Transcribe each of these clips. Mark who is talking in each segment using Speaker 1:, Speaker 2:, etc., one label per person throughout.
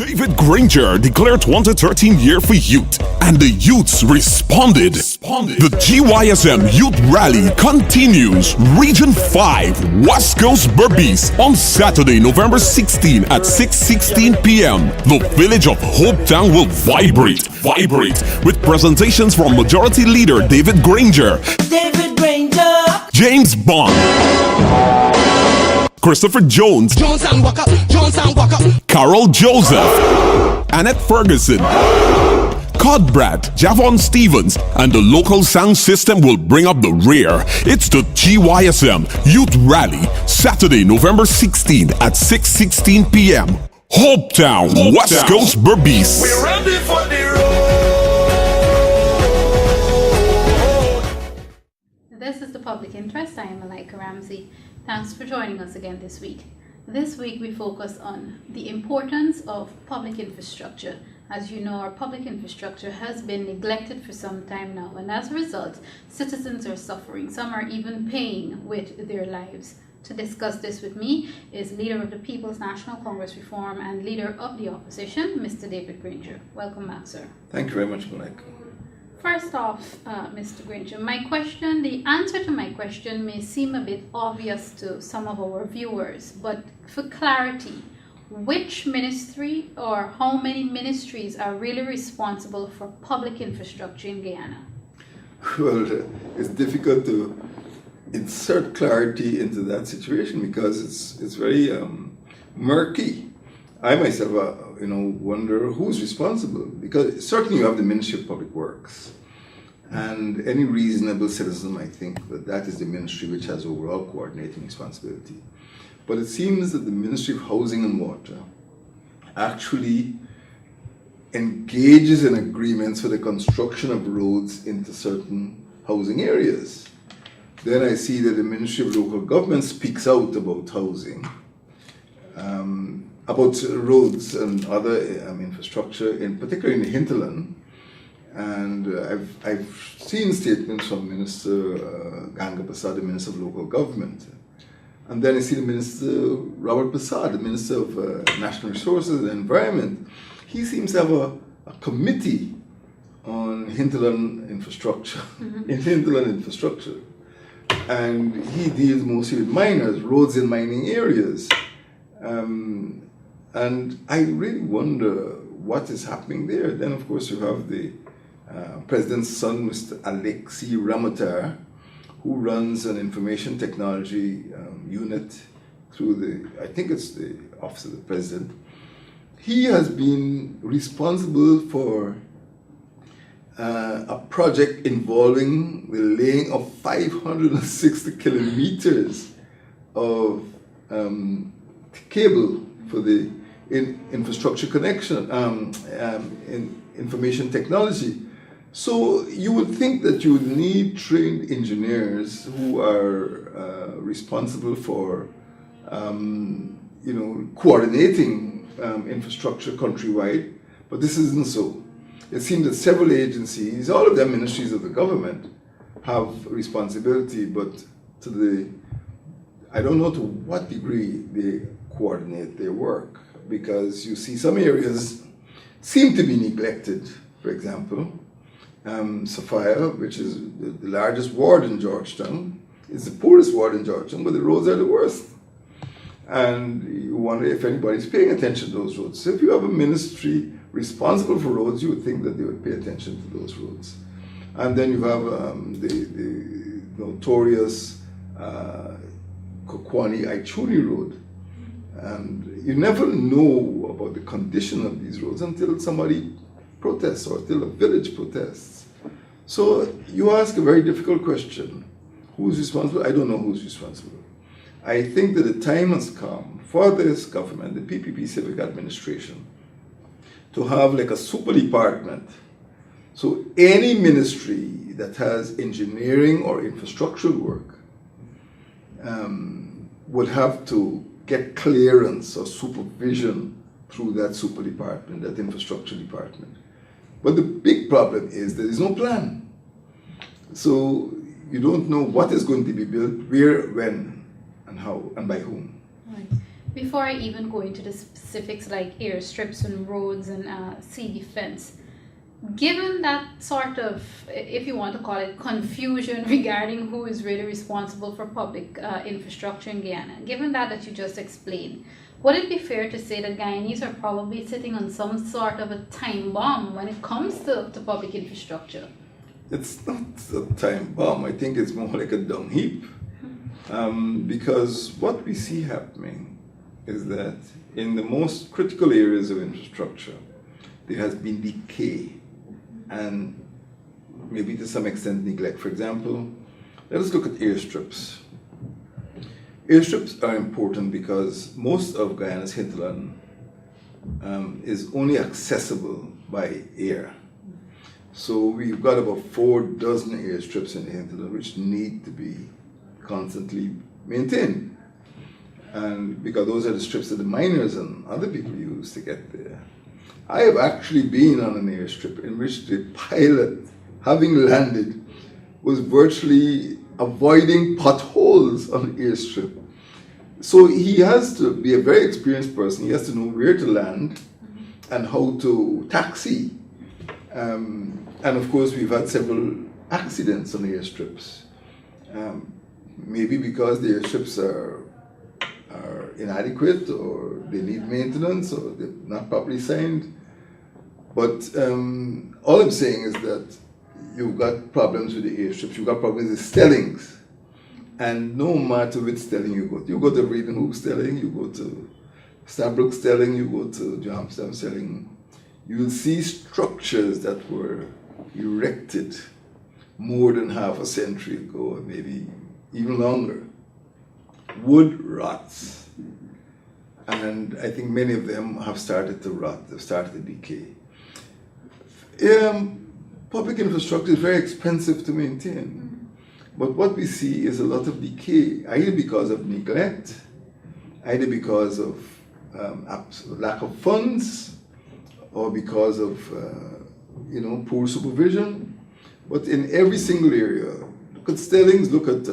Speaker 1: David Granger declared 2013 year for youth, and the youths responded. The GYSM Youth Rally continues. Region 5, West Coast Berbice, on Saturday, November 16 at 6:16 p.m. The village of Hopetown will vibrate with presentations from Majority Leader David Granger, James Bond, Christopher Jones and Walker, Carol Joseph, Annette Ferguson, Codbrad, Javon Stevens, and the local sound system will bring up the rear. It's the GYSM Youth Rally, Saturday, November 16 at 6:16 p.m. Hopetown, West Coast Berbice.
Speaker 2: We're ready for the road.
Speaker 3: This is the Public Interest. I am Malaika Ramsey. Thanks for joining us again this week. This week we focus on the importance of public infrastructure. As you know, our public infrastructure has been neglected for some time now, and as a result, citizens are suffering. Some are even paying with their lives. To discuss this with me is Leader of the People's National Congress Reform and Leader of the Opposition, Mr. David Granger. Welcome back, sir.
Speaker 4: Thank you very much, Malaika.
Speaker 3: First off, Mr. Granger, the answer to my question may seem a bit obvious to some of our viewers, but for clarity, which ministry or how many ministries are really responsible for public infrastructure in Guyana?
Speaker 4: Well, it's difficult to insert clarity into that situation because it's very murky. I myself, wonder who's responsible, because certainly you have the Ministry of Public Works, and any reasonable citizen might think that that is the ministry which has overall coordinating responsibility. But it seems that the Ministry of Housing and Water actually engages in agreements for the construction of roads into certain housing areas. Then I see that the Ministry of Local Government speaks out about housing, about roads and other infrastructure, particularly in the hinterland. And I've seen statements from Minister Granger, the Minister of Local Government. And then I see the Minister Robert Prasad, the Minister of National Resources and Environment. He seems to have a committee on hinterland infrastructure, and he deals mostly with miners, roads in mining areas. And I really wonder what is happening there. Then, of course, you have the President's son, Mr. Alexei Ramotar, who runs an information technology unit through I think it's the Office of the President. He has been responsible for a project involving the laying of 560 kilometers of cable for the infrastructure connection, in information technology. So you would think that you would need trained engineers who are responsible for, coordinating infrastructure countrywide, but this isn't so. It seems that several agencies, all of them ministries of the government, have responsibility, but I don't know to what degree they coordinate their work, because you see some areas seem to be neglected. For example, Sophia, which is the largest ward in Georgetown, is the poorest ward in Georgetown, but the roads are the worst. And you wonder if anybody's paying attention to those roads. So if you have a ministry responsible for roads, you would think that they would pay attention to those roads. And then you have the notorious Kokwani-Aichuni road. And you never know about the condition of these roads until somebody protests or until a village protests. So you ask a very difficult question. Who's responsible? I don't know who's responsible. I think that the time has come for this government, the PPP Civic Administration, to have like a super department. So any ministry that has engineering or infrastructural work would have to get clearance or supervision through that super department, that infrastructure department. But the big problem is there is no plan. So you don't know what is going to be built, where, when, and how, and by whom.
Speaker 3: Right. before I even go into the specifics like airstrips and roads and sea defense, given that sort of, if you want to call it, confusion regarding who is really responsible for public infrastructure in Guyana, given that you just explained, would it be fair to say that Guyanese are probably sitting on some sort of a time bomb when it comes to public infrastructure?
Speaker 4: It's not a time bomb. I think it's more like a dung heap. Because what we see happening is that in the most critical areas of infrastructure, there has been decay and maybe to some extent neglect. For example, let us look at airstrips. Airstrips are important because most of Guyana's hinterland is only accessible by air. So we've got about 4 dozen airstrips in the hinterland which need to be constantly maintained. And because those are the strips that the miners and other people use to get there. I have actually been on an airstrip in which the pilot, having landed, was virtually avoiding potholes on the airstrip. So he has to be a very experienced person. He has to know where to land and how to taxi. And of course, we've had several accidents on the airstrips. Maybe because the airships are inadequate or they need maintenance or they're not properly signed. But all I'm saying is that you've got problems with the airships, you've got problems with stellings. And no matter which stelling you go to Redenhoek stelling, you go to Stabroek stelling, you go to Johamstown stelling, you will see structures that were erected more than half a century ago, maybe even longer. Wood rots. And I think many of them have started to rot, they've started to decay. Public infrastructure is very expensive to maintain. But what we see is a lot of decay, either because of neglect, either because of lack of funds, or because of poor supervision. But in every single area, look at stellings, look at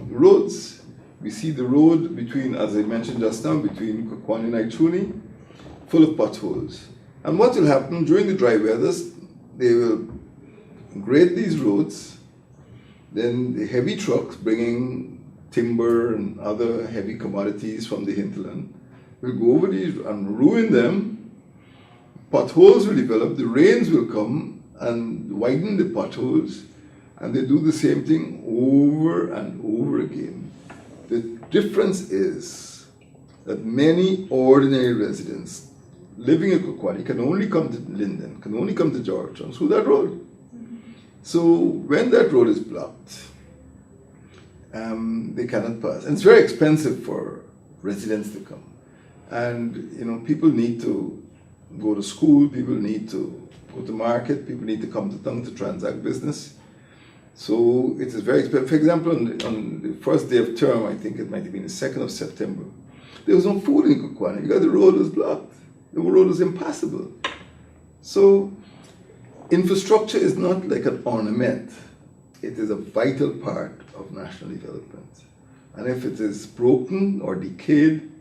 Speaker 4: roads. We see the road between, as I mentioned just now, between Kwani and Aichuni, full of potholes. And what will happen during the dry weathers, they will grade these roads, then the heavy trucks bringing timber and other heavy commodities from the hinterland will go over these and ruin them. Potholes will develop, the rains will come and widen the potholes, and they do the same thing over and over again. The difference is that many ordinary residents living in Kokwani can only come to Linden, can only come to Georgetown through that road. So when that road is blocked, they cannot pass. And it's very expensive for residents to come. And people need to go to school, people need to go to market, people need to come to town to transact business. So it is very expensive. For example, on the first day of term, I think it might have been the 2nd of September, there was no food in Kokwani because the road was blocked. The road was impassable. So infrastructure is not like an ornament. It is a vital part of national development. And if it is broken or decayed,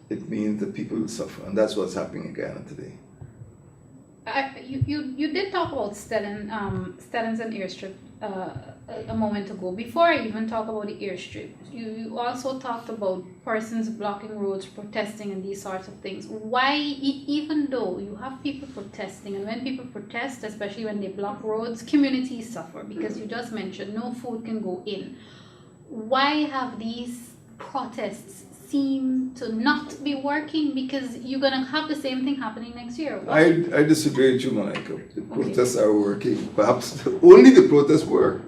Speaker 4: it means that people will suffer. And that's what's happening in Guyana today.
Speaker 3: You did talk about stellings and airstrip a moment ago. Before I even talk about the airstrip, you also talked about persons blocking roads, protesting, and these sorts of things. Why, even though you have people protesting, and when people protest, especially when they block roads, communities suffer because you just mentioned no food can go in. Why have these protests seem to not be working? Because you're going to have the same thing happening next year.
Speaker 4: I disagree with you, Monica. The protests are working. Perhaps only the protests work.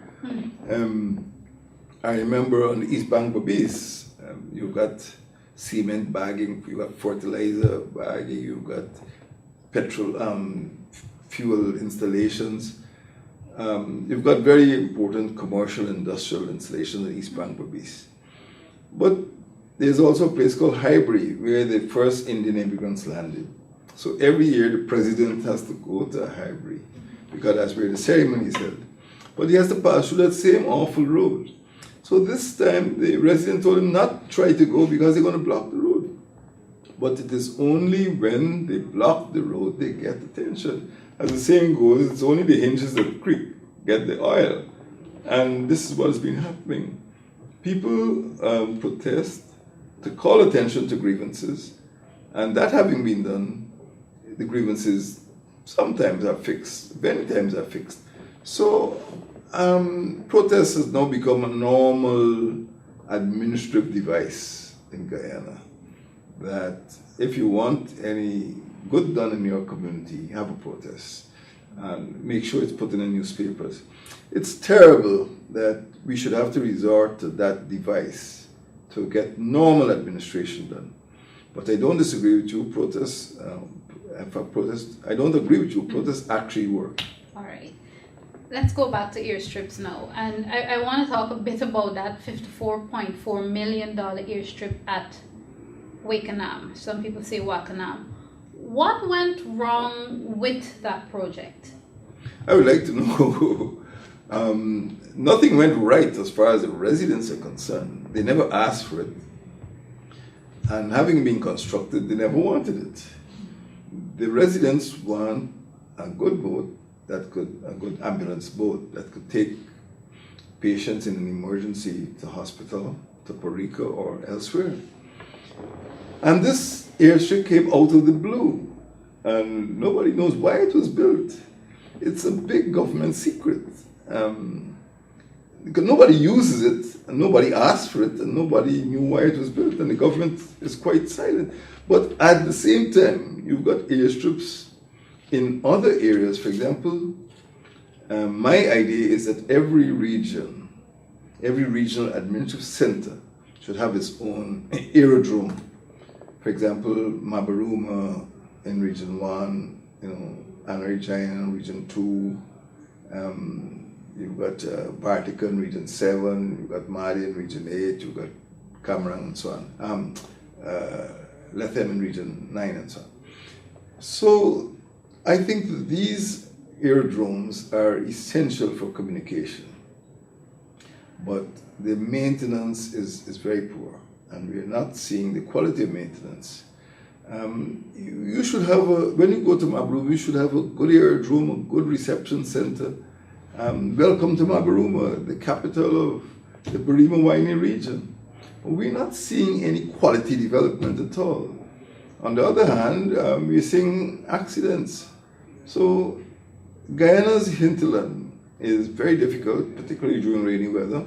Speaker 4: I remember on the East Bank Babis, you've got cement bagging, you've got fertilizer bagging, you've got petrol, fuel installations. You've got very important commercial industrial installations in East Bank Babis. But there's also a place called Highbury where the first Indian immigrants landed. So every year the president has to go to Highbury because that's where the ceremony is held. But he has to pass through that same awful road. So this time the resident told him not to try to go because they're going to block the road. But it is only when they block the road they get attention. As the saying goes, it's only the hinges that creak get the oil. And this is what has been happening. People protest to call attention to grievances, and that having been done, the grievances sometimes are fixed, many times are fixed. So protest has now become a normal administrative device in Guyana, that if you want any good done in your community, have a protest and make sure it's put in the newspapers. It's terrible that we should have to resort to that device to get normal administration done. But I don't disagree with you. Protests, I don't agree with you. Protests actually work.
Speaker 3: All right. Let's go back to airstrips now. And I want to talk a bit about that $54.4 million airstrip at Wakenham. Some people say Wakenham. What went wrong with that project?
Speaker 4: I would like to know. Nothing went right as far as the residents are concerned. They never asked for it. And having been constructed, they never wanted it. The residents want a good boat, a good ambulance boat that could take patients in an emergency to hospital, to Puerto Rico or elsewhere. And this airstrip came out of the blue, and nobody knows why it was built. It's a big government secret. Because nobody uses it, and nobody asked for it, and nobody knew why it was built, and the government is quite silent. But at the same time, you've got airstrips in other areas. For example, my idea is that every regional administrative center should have its own aerodrome. For example, Mabaruma in Region 1, Anarichina in Region 2, you've got Bartica in Region 7, you've got Mali in Region 8, you've got Cameron and so on, Lethem in Region 9 and so on. So I think that these aerodromes are essential for communication, but the maintenance is very poor, and we're not seeing the quality of maintenance. You should have when you go to Mabaruma, you should have a good aerodrome, a good reception center. Welcome to Mabaruma, the capital of the Barima Waini region. But we're not seeing any quality development at all. On the other hand, we're seeing accidents. So Guyana's hinterland is very difficult, particularly during rainy weather,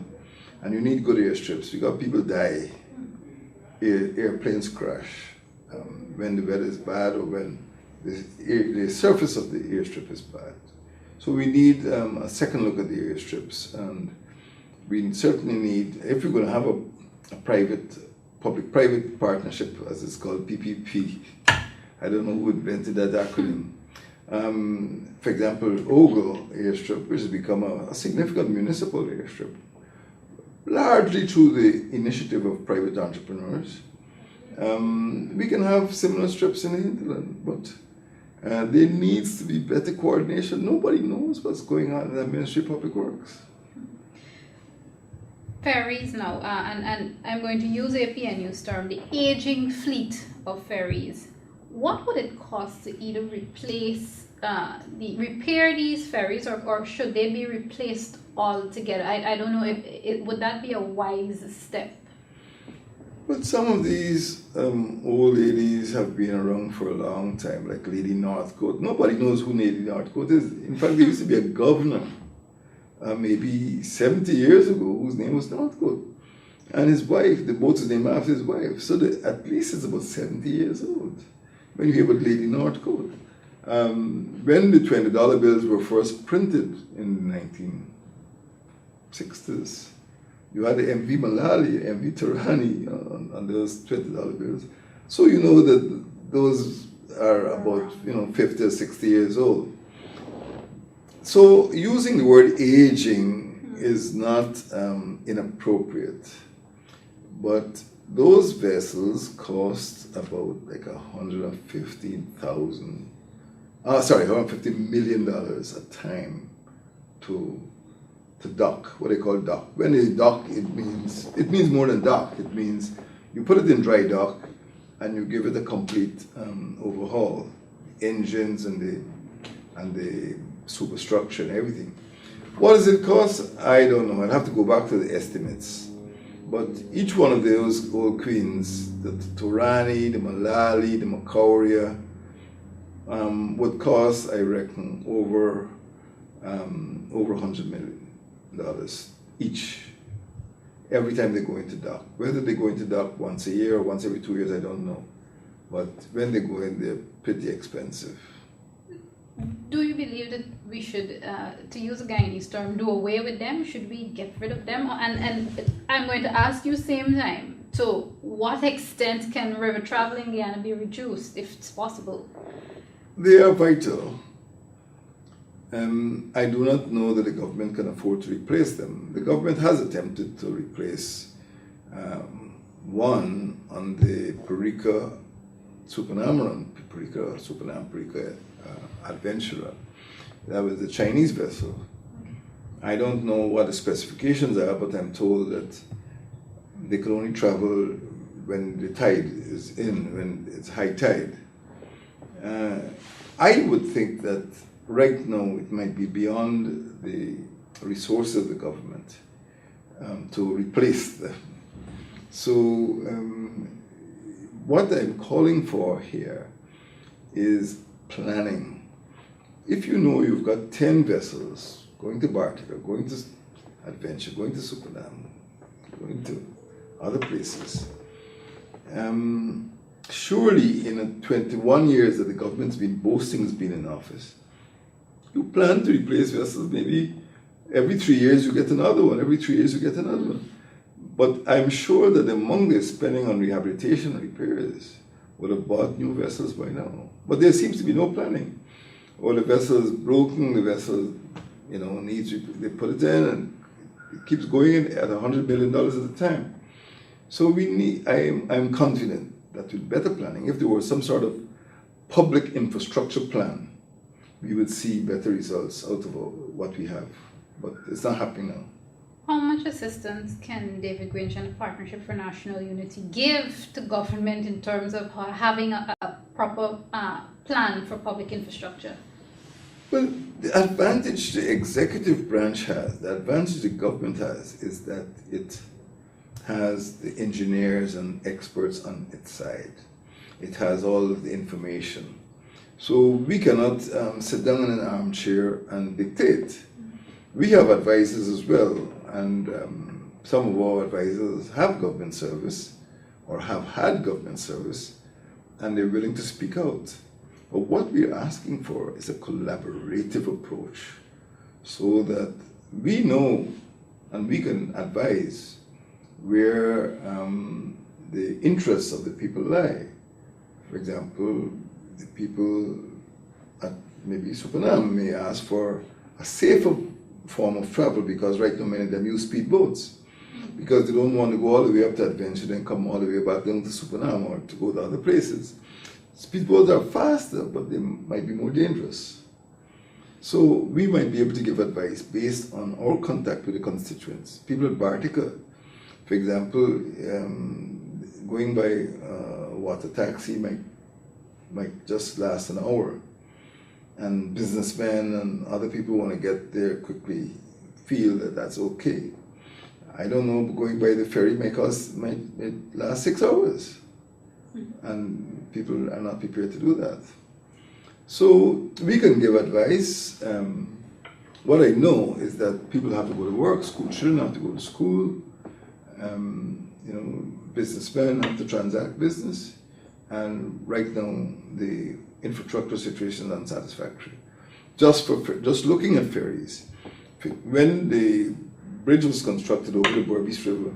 Speaker 4: and you need good airstrips. You got people die, airplanes crash when the weather is bad or when the surface of the airstrip is bad. So we need a second look at the airstrips, and we certainly need, if we're going to have a public-private partnership, as it's called, PPP. I don't know who invented that acronym. For example, Ogle airstrip, which has become a significant municipal airstrip, largely through the initiative of private entrepreneurs. We can have similar strips in the hinterland, but there needs to be better coordination. Nobody knows what's going on in the Ministry of Public Works.
Speaker 3: Ferries now, and I'm going to use a PNU's term, the aging fleet of ferries. What would it cost to either repair these ferries, or should they be replaced altogether? I don't know if would that be a wise step?
Speaker 4: But some of these old ladies have been around for a long time, like Lady Northcote. Nobody knows who Lady Northcote is. In fact, there used to be a governor, maybe 70 years ago, whose name was Northcote. And his wife, the boat is named after his wife. So at least it's about 70 years old when you hear about Lady Northcote. When the $20 bills were first printed in the 1960s, you had the MV Malali, MV Tarani on those $20 bills. So you know that those are about 50 or 60 years old. So using the word aging is not inappropriate, but those vessels cost about like $150 million a time to dock, what they call dock. When they dock, it means more than dock. It means you put it in dry dock, and you give it a complete overhaul, engines and the superstructure and everything. What does it cost? I don't know. I'll have to go back to the estimates. But each one of those old queens, the Turani, the Malali, the Makauria, would cost, I reckon, over $100 million each. Every time they go into dock. Whether they go into dock once a year or once every 2 years, I don't know. But when they go in, they're pretty expensive.
Speaker 3: Do you believe that we should, to use a Guyanese term, do away with them? Should we get rid of them? And I'm going to ask you same time, to what extent can river travel in Guyana be reduced, if it's possible?
Speaker 4: They are vital. I do not know that the government can afford to replace them. The government has attempted to replace one on the Parika Supernamaran, Parika Adventurer. That was a Chinese vessel. I don't know what the specifications are, but I'm told that they can only travel when the tide is in, when it's high tide. I would think that right now it might be beyond the resources of the government to replace them. So what I'm calling for here is planning. If you know you've got 10 vessels going to Bartica, going to Adventure, going to Supernam, going to other places, surely in the 21 years that the government's been boasting has been in office, you plan to replace vessels maybe every 3 years you get another one, every 3 years you get another one. But I'm sure that among the spending on rehabilitation and repairs would have bought new vessels by now. But there seems to be no planning. Or the vessel is broken, the vessel, needs, they put it in and it keeps going in at $100 million at a time. So I'm confident that with better planning, if there was some sort of public infrastructure plan, we would see better results out of what we have. But it's not happening now.
Speaker 3: How much assistance can David Granger and the Partnership for National Unity give to government in terms of having a proper plan for public infrastructure?
Speaker 4: Well, the advantage the executive branch has, the advantage the government has, is that it has the engineers and experts on its side. It has all of the information. So we cannot sit down in an armchair and dictate. We have advisors as well, and some of our advisors have government service or have had government service, and they're willing to speak out. But what we're asking for is a collaborative approach so that we know and we can advise where the interests of the people lie. For example, the people at maybe Supernam may ask for a safer form of travel because right now many of them use speedboats because they don't want to go all the way up to Adventure then come all the way back down to Supernam or to go to other places. Speedboats are faster, but they might be more dangerous. So we might be able to give advice based on our contact with the constituents. People at Bartica, for example, going by water taxi might just last an hour. And businessmen and other people want to get there quickly, feel that that's okay. I don't know, going by the ferry might last 6 hours. And people are not prepared to do that. So we can give advice. What I know is that people have to go to work, children have to go to school, businessmen have to transact business, and right now the infrastructure situation is unsatisfactory. Just looking at ferries, when the bridge was constructed over the Berbice River,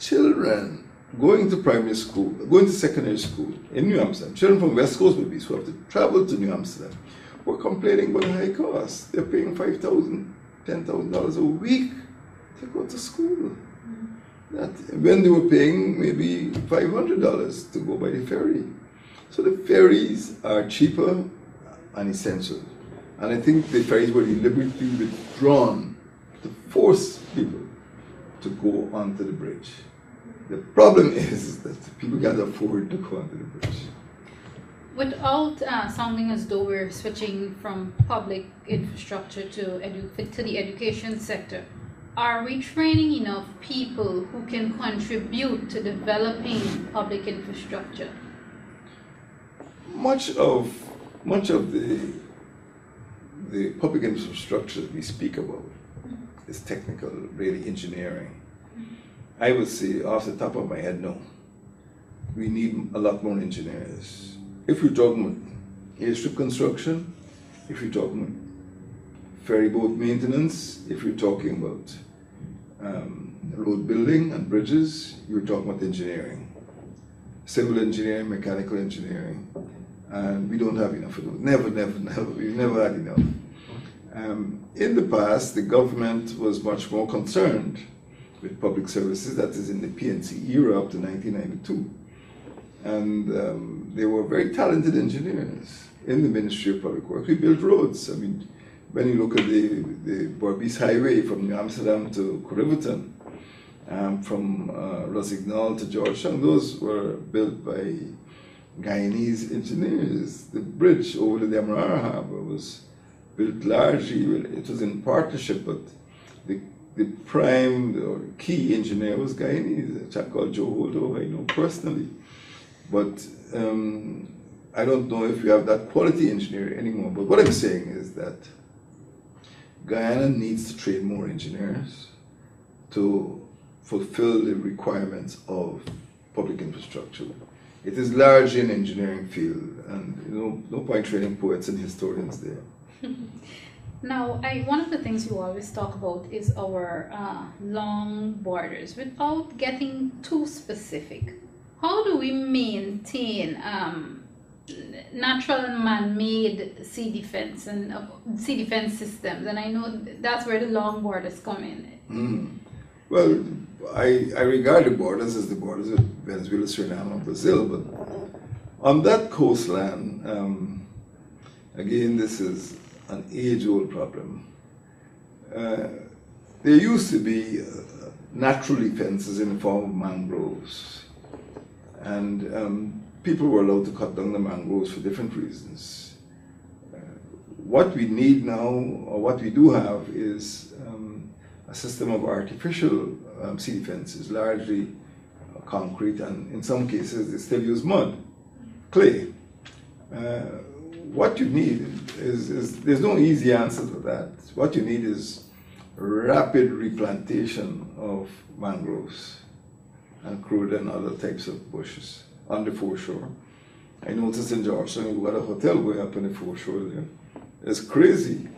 Speaker 4: children going to primary school, going to secondary school in New Amsterdam, children from West Coast Berbice who have to travel to New Amsterdam, were complaining about the high costs. They're paying $5,000, $10,000 a week to go to school. That when they were paying maybe $500 to go by the ferry. So the ferries are cheaper and essential. And I think the ferries were deliberately withdrawn to force people to go onto the bridge. The problem is that people can't afford to go onto the bridge.
Speaker 3: Without sounding as though we're switching from public infrastructure to the education sector, are we training enough people who can contribute to developing public infrastructure?
Speaker 4: Much of the public infrastructure we speak about is technical, really engineering. I would say off the top of my head, no. We need a lot more engineers. If we're talking about airstrip construction, if you're talking about ferry boat maintenance, if you're talking about road building and bridges, you're talking about engineering. Civil engineering, mechanical engineering, and we don't have enough of those. Never, we've never had enough. In the past, the government was much more concerned with public services, that is in the PNC era up to 1992. And they were very talented engineers in the Ministry of Public Works. We built roads. I mean, when you look at the Berbice Highway from New Amsterdam to Corriverton, from Rossignol to Georgetown, those were built by Guyanese engineers. The bridge over the Demerara Harbor was built largely, well, it was in partnership, but the prime or key engineer was Guyanese, a chap called Joe Holdo, I know personally. But I don't know if we have that quality engineering anymore. But what I'm saying is that Guyana needs to train more engineers to fulfill the requirements of public infrastructure. It is largely an engineering field, and no point training poets and historians there.
Speaker 3: Now, one of the things you always talk about is our long borders. Without getting too specific, how do we maintain natural and man-made sea defense and sea defense systems? And I know that's where the long borders come in.
Speaker 4: Well, I regard the borders as the borders of Venezuela, Suriname, and Brazil, but on that coastline, again, this is an age-old problem. There used to be natural defenses in the form of mangroves, and people were allowed to cut down the mangroves for different reasons. What we need now, or what we do have, is a system of artificial sea defenses, largely concrete, and in some cases they still use mud, clay. What you need is there's no easy answer to that. What you need is rapid replantation of mangroves and crude and other types of bushes on the foreshore. I noticed in Georgetown, you've got a hotel going up on the foreshore there. It's crazy.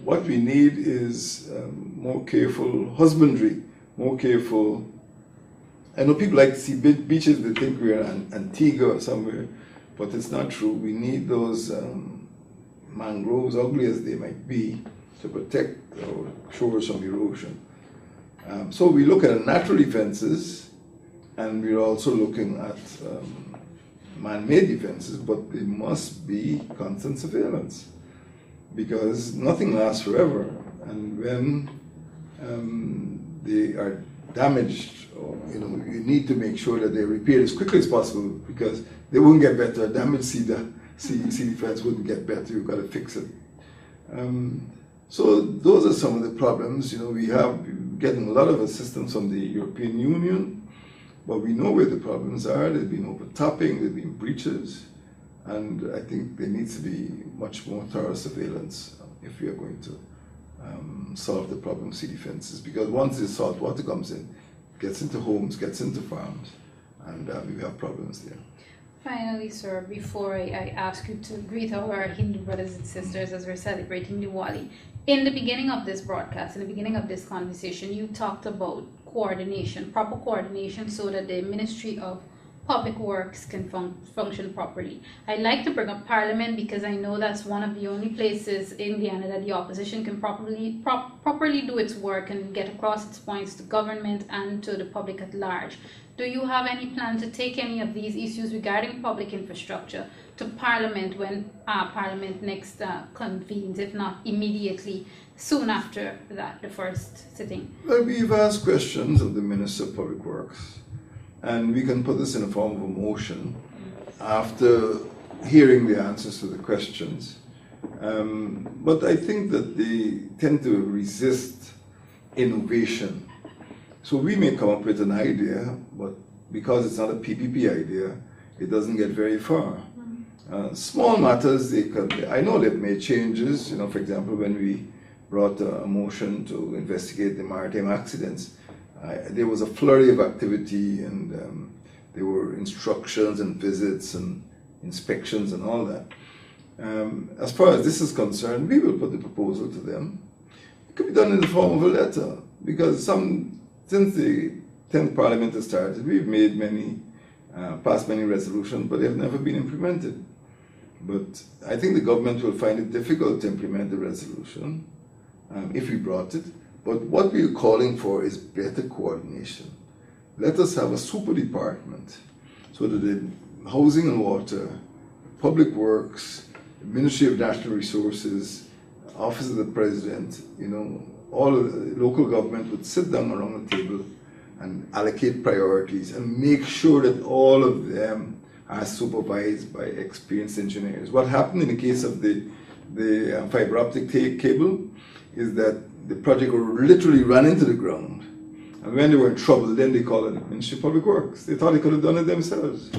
Speaker 4: What we need is more careful husbandry, more careful. I know people like to see beaches, they think we're in Antigua or somewhere, but it's not true. We need those mangroves, ugly as they might be, to protect our shores from erosion. So we look at natural defenses, and we're also looking at man-made defenses, but they must be constant surveillance, because nothing lasts forever. And when they are damaged, or, you need to make sure that they're repaired as quickly as possible, because they won't get better. Damaged sea defense wouldn't get better. You've got to fix it. So those are some of the problems. We have getting a lot of assistance from the European Union, but we know where the problems are. There's been overtopping, there's been breaches, and I think there needs to be much more thorough surveillance if we are going to solve the problem of sea defenses. Because once the salt water comes in, it gets into homes, gets into farms, and we have problems there.
Speaker 3: Finally, sir, before I ask you to greet our Hindu brothers and sisters as we're celebrating Diwali, in the beginning of this broadcast, in the beginning of this conversation, you talked about coordination, proper coordination, so that the Ministry of Public Works can function properly. I'd like to bring up Parliament, because I know that's one of the only places in Guyana that the opposition can properly do its work and get across its points to government and to the public at large. Do you have any plan to take any of these issues regarding public infrastructure to Parliament when Parliament next convenes, if not immediately, soon after that, the first sitting?
Speaker 4: Well, we've asked questions of the Minister of Public Works, and we can put this in a form of a motion after hearing the answers to the questions. But I think that they tend to resist innovation. So we may come up with an idea, but because it's not a PPP idea, it doesn't get very far. Small matters, I know they've made changes. For example, when we brought a motion to investigate the maritime accidents, there was a flurry of activity, and there were instructions and visits and inspections and all that. As far as this is concerned, we will put the proposal to them. It could be done in the form of a letter, because since the 10th Parliament has started, we've made passed many resolutions, but they've never been implemented. But I think the government will find it difficult to implement the resolution if we brought it. But what we're calling for is better coordination. Let us have a super department so that the Housing and Water, Public Works, Ministry of National Resources, Office of the President, all of the local government would sit down around the table and allocate priorities and make sure that all of them are supervised by experienced engineers. What happened in the case of the fiber optic cable is that the project will literally run into the ground. And when they were in trouble, then they called it the Ministry of Public Works. They thought they could have done it themselves.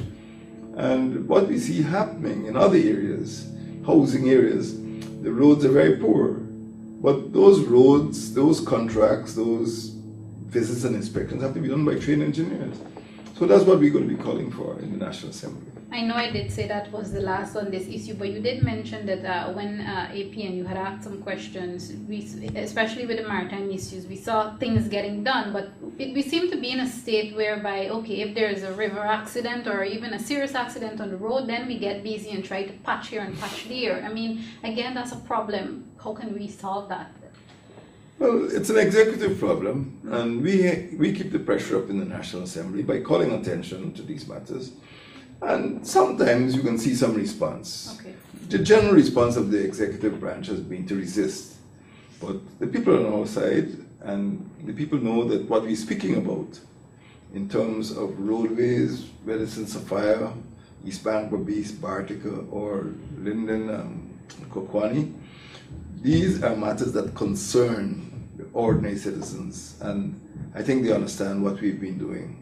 Speaker 4: And what we see happening in other areas, housing areas, the roads are very poor. But those roads, those contracts, those visits and inspections have to be done by trained engineers. So that's what we're going to be calling for in the National Assembly.
Speaker 3: I know I did say that was the last on this issue, but you did mention that when APN, you had asked some questions, especially with the maritime issues, we saw things getting done, but we seem to be in a state whereby, okay, if there's a river accident or even a serious accident on the road, then we get busy and try to patch here and patch there. I mean, again, that's a problem. How can we solve that?
Speaker 4: Well, it's an executive problem, and we keep the pressure up in the National Assembly by calling attention to these matters. And sometimes you can see some response.
Speaker 3: Okay.
Speaker 4: The general response of the executive branch has been to resist. But the people on our side, and the people know that what we're speaking about in terms of roadways, whether it's in Sophia, East Bank, Berbice, Bartica, or Linden, Kokwani, these are matters that concern the ordinary citizens, and I think they understand what we've been doing.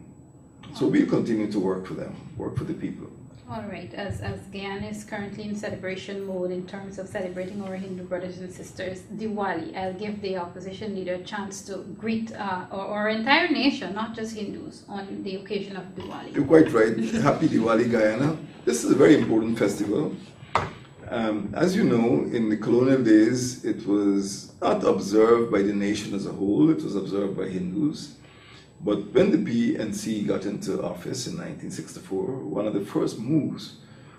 Speaker 4: So we'll continue to work for them, work for the people.
Speaker 3: All right, as Guyana is currently in celebration mode in terms of celebrating our Hindu brothers and sisters, Diwali, I'll give the opposition leader a chance to greet our entire nation, not just Hindus, on the occasion of Diwali.
Speaker 4: You're quite right. Happy Diwali, Guyana. This is a very important festival. As you know, in the colonial days, it was not observed by the nation as a whole, it was observed by Hindus. But when the PNC got into office in 1964, one of the first moves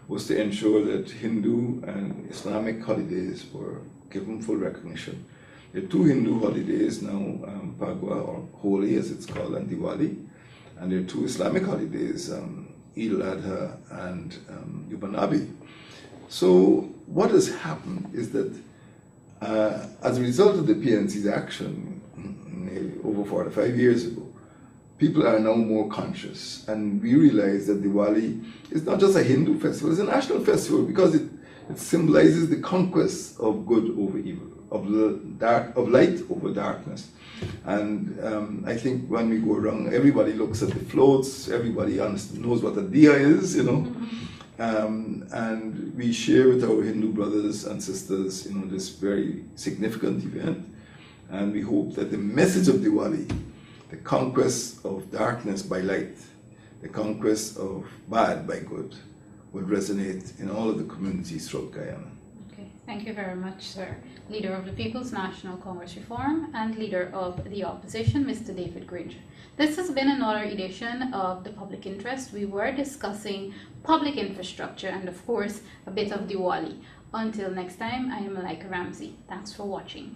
Speaker 4: was to ensure that Hindu and Islamic holidays were given full recognition. There are two Hindu holidays now, Pagwa, or Holi as it's called, and Diwali. And there are two Islamic holidays, Eid al-Adha and Yom Nabi. So what has happened is that as a result of the PNC's action over 45 years ago, people are now more conscious, and we realize that Diwali is not just a Hindu festival, it's a national festival because it symbolizes the conquest of good over evil, of light over darkness. And I think when we go around, everybody looks at the floats, everybody knows what a diya is, and we share with our Hindu brothers and sisters, this very significant event. And we hope that the message of Diwali, the conquest of darkness by light, the conquest of bad by good, would resonate in all of the communities throughout Guyana.
Speaker 3: Okay, thank you very much, sir. Leader of the People's National Congress Reform and Leader of the Opposition, Mr. David Granger. This has been another edition of The Public Interest. We were discussing public infrastructure and, of course, a bit of Diwali. Until next time, I am Malaika Ramsey. Thanks for watching.